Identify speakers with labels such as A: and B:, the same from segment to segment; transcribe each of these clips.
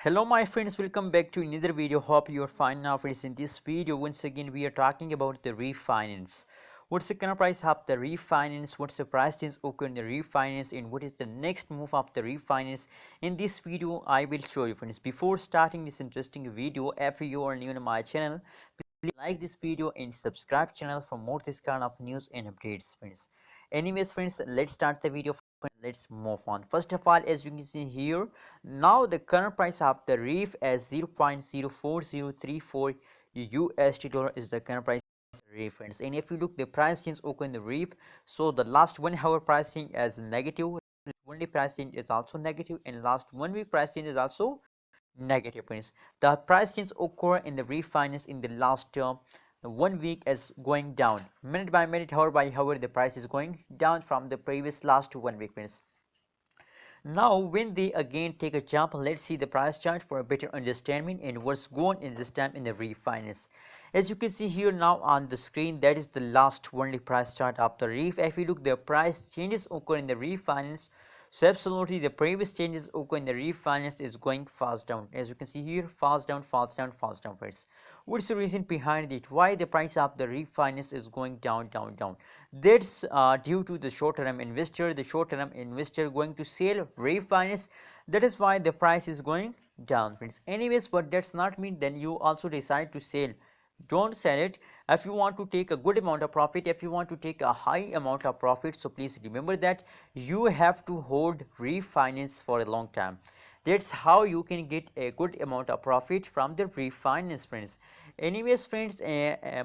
A: Hello my friends, welcome back to another video. Hope you are fine now friends. In this video once again we are talking about the refinance. What's the current price of the refinance, what's the price change occur in the refinance, and what is the next move of the refinance. In this video I will show you friends. Before starting this interesting video, if you are new to my channel, please like this video and subscribe channel for more this kind of news and updates friends. Anyways friends, let's start the video. Let's move on. First of all, as you can see here, now the current price of the Reef as 0.04034 USD dollar is the current price of the Reef friends. And if you look the price change occur in the Reef, so the last 1 hour pricing is negative, one day pricing is also negative, and last 1 week pricing is also negative friends. The price change occur in the refinance in the last 1 week is going down minute by minute, hour by hour the price is going down from the previous last 1 week friends. Now when they again take a jump, let's see the price chart for a better understanding and what's going in this time in the refinance. As you can see here now on the screen, that is the last only price chart of the Reef. If you look, the price changes occur in the refinance, so absolutely the previous changes occur in the refinance is going fast down. As you can see here, fast down, fast down, fast down friends. What's the reason behind it? Why the price of the refinance is going down, down, down? That's due to the short-term investor. The short-term investor going to sell refinance. That is why the price is going down friends. Anyways, but that's not mean then you also decide to sell. Don't sell it. If you want to take a good amount of profit, if you want to take a high amount of profit, so please remember that you have to hold refinance for a long time. That's how you can get a good amount of profit from the refinance friends. Anyways friends,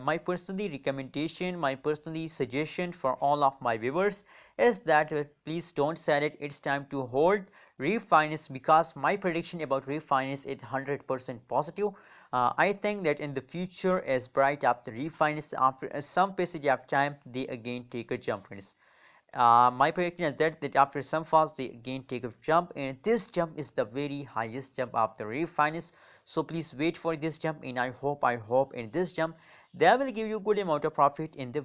A: my personally recommendation, my personally suggestion for all of my viewers is that please don't sell it. It's time to hold refinance, because my prediction about refinance is 100% positive. I think that in the future, as bright after refinance, after some passage of time, they again take a jump friends. My prediction is that after some falls they again take a jump, and this jump is the very highest jump after refinance. So please wait for this jump, and I hope in this jump they will give you good amount of profit in the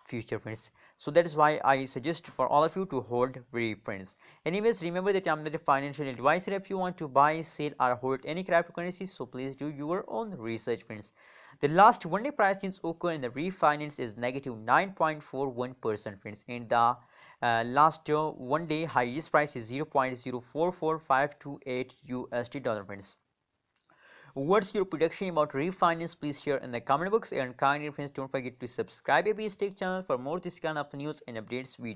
A: future friends. So that is why I suggest for all of you to hold Reef friends. Anyways, remember that I'm not a financial advisor. If you want to buy, sell or hold any cryptocurrency, so please do your own research friends. The last one day price change occur in the refinance is negative 9.41% friends, and the last 1 day highest price is 0.044528 USD dollar friends. What's your prediction about refinance? Please share in the comment box, and kindly friends don't forget to subscribe if you stay channel for more this kind of news and updates video.